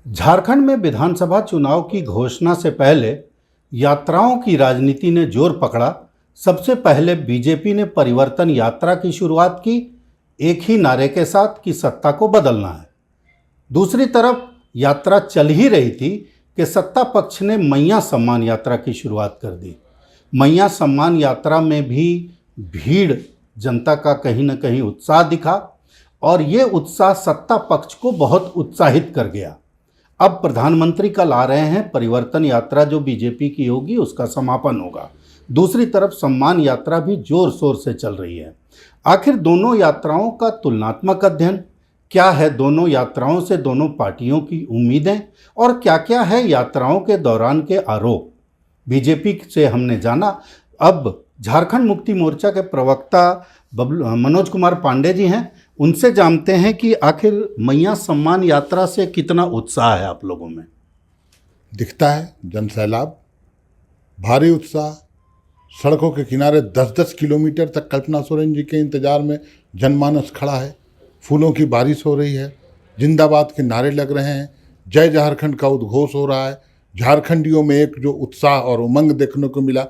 झारखंड में विधानसभा चुनाव की घोषणा से पहले यात्राओं की राजनीति ने जोर पकड़ा। सबसे पहले बीजेपी ने परिवर्तन यात्रा की शुरुआत की, एक ही नारे के साथ कि सत्ता को बदलना है। दूसरी तरफ यात्रा चल ही रही थी कि सत्ता पक्ष ने मैया सम्मान यात्रा की शुरुआत कर दी। मैया सम्मान यात्रा में भी भीड़, जनता का कहीं न कहीं उत्साह दिखा और ये उत्साह सत्ता पक्ष को बहुत उत्साहित कर गया। अब प्रधानमंत्री कल आ रहे हैं, परिवर्तन यात्रा जो बीजेपी की होगी उसका समापन होगा। दूसरी तरफ सम्मान यात्रा भी जोर शोर से चल रही है। आखिर दोनों यात्राओं का तुलनात्मक अध्ययन क्या है, दोनों यात्राओं से दोनों पार्टियों की उम्मीदें और क्या क्या है यात्राओं के दौरान के आरोप, बीजेपी से हमने जाना। अब झारखंड मुक्ति मोर्चा के प्रवक्ता मनोज कुमार पांडे जी हैं, उनसे जानते हैं कि आखिर मैया सम्मान यात्रा से कितना उत्साह है आप लोगों में। दिखता है जन सैलाब, भारी उत्साह। सड़कों के किनारे 10-10 किलोमीटर तक कल्पना सोरेन जी के इंतजार में जनमानस खड़ा है। फूलों की बारिश हो रही है, जिंदाबाद के नारे लग रहे हैं, जय झारखंड का उद्घोष हो रहा है। झारखंडियों में एक जो उत्साह और उमंग देखने को मिला,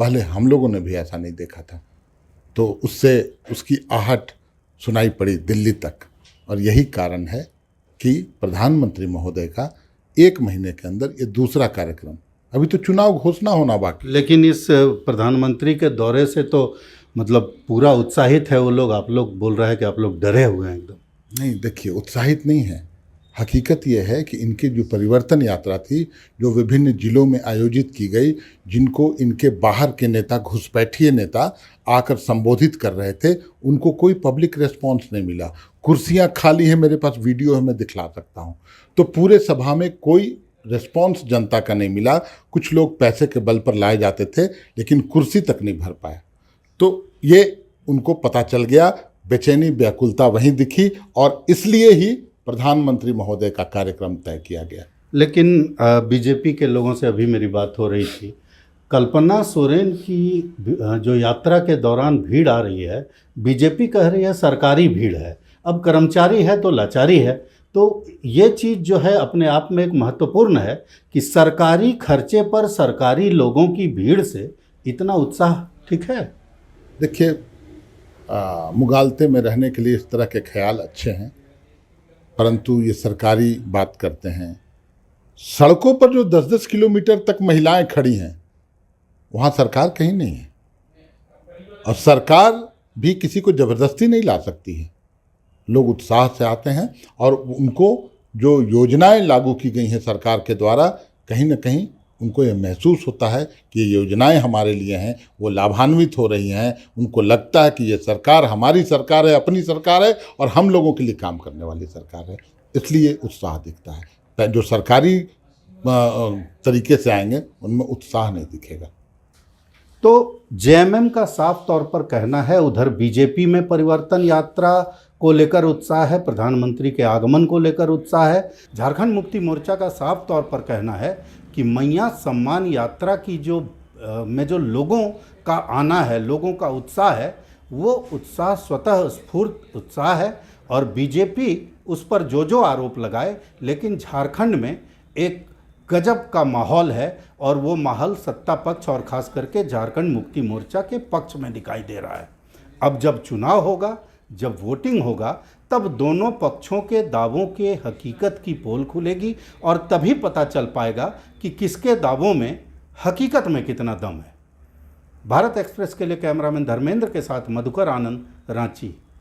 पहले हम लोगों ने भी ऐसा नहीं देखा था। तो उससे उसकी आहट सुनाई पड़ी दिल्ली तक, और यही कारण है कि प्रधानमंत्री महोदय का 1 महीने के अंदर ये दूसरा कार्यक्रम, अभी तो चुनाव घोषणा होना बाकी। लेकिन इस प्रधानमंत्री के दौरे से तो मतलब पूरा उत्साहित है वो लोग। आप लोग बोल रहे हैं कि आप लोग डरे हुए हैं एकदम। नहीं, देखिए, उत्साहित नहीं है। हकीकत यह है कि इनकी जो परिवर्तन यात्रा थी, जो विभिन्न जिलों में आयोजित की गई, जिनको इनके बाहर के नेता, घुसपैठिए नेता आकर संबोधित कर रहे थे, उनको कोई पब्लिक रिस्पॉन्स नहीं मिला। कुर्सियां खाली हैं, मेरे पास वीडियो है, मैं दिखला सकता हूं। तो पूरे सभा में कोई रिस्पॉन्स जनता का नहीं मिला। कुछ लोग पैसे के बल पर लाए जाते थे, लेकिन कुर्सी तक नहीं भर पाया। तो ये उनको पता चल गया, बेचैनी, व्याकुलता वहीं दिखी, और इसलिए ही प्रधानमंत्री महोदय का कार्यक्रम तय किया गया। लेकिन बीजेपी के लोगों से अभी मेरी बात हो रही थी, कल्पना सोरेन की जो यात्रा के दौरान भीड़ आ रही है, बीजेपी कह रही है सरकारी भीड़ है। अब कर्मचारी है तो लाचारी है। तो ये चीज़ जो है अपने आप में एक महत्वपूर्ण है कि सरकारी खर्चे पर सरकारी लोगों की भीड़ से इतना उत्साह ठीक है। देखिए, मुगालते में रहने के लिए इस तरह के ख्याल अच्छे हैं, परंतु ये सरकारी बात करते हैं। सड़कों पर जो 10-10 किलोमीटर तक महिलाएं खड़ी हैं, वहाँ सरकार कहीं नहीं है, और सरकार भी किसी को ज़बरदस्ती नहीं ला सकती है। लोग उत्साह से आते हैं, और उनको जो योजनाएं लागू की गई हैं सरकार के द्वारा, कहीं ना कहीं उनको ये महसूस होता है कि ये योजनाएं हमारे लिए हैं, वो लाभान्वित हो रही हैं। उनको लगता है कि ये सरकार हमारी सरकार है, अपनी सरकार है, और हम लोगों के लिए काम करने वाली सरकार है। इसलिए उत्साह दिखता है। जो सरकारी तरीके से आएंगे उनमें उत्साह नहीं दिखेगा। तो जेएमएम का साफ तौर पर कहना है, उधर बीजेपी में परिवर्तन यात्रा को लेकर उत्साह है, प्रधानमंत्री के आगमन को लेकर उत्साह है। झारखंड मुक्ति मोर्चा का साफ तौर पर कहना है कि मैया सम्मान यात्रा की जो लोगों का आना है, लोगों का उत्साह है, वो उत्साह स्वतः स्फूर्त उत्साह है। और बीजेपी उस पर जो आरोप लगाए, लेकिन झारखंड में एक गजब का माहौल है, और वो माहौल सत्ता पक्ष और खास करके झारखंड मुक्ति मोर्चा के पक्ष में दिखाई दे रहा है। अब जब चुनाव होगा, जब वोटिंग होगा, तब दोनों पक्षों के दावों के हकीकत की पोल खुलेगी, और तभी पता चल पाएगा कि किसके दावों में हकीकत में कितना दम है। भारत एक्सप्रेस के लिए कैमरामैन धर्मेंद्र के साथ मधुकर आनंद, रांची।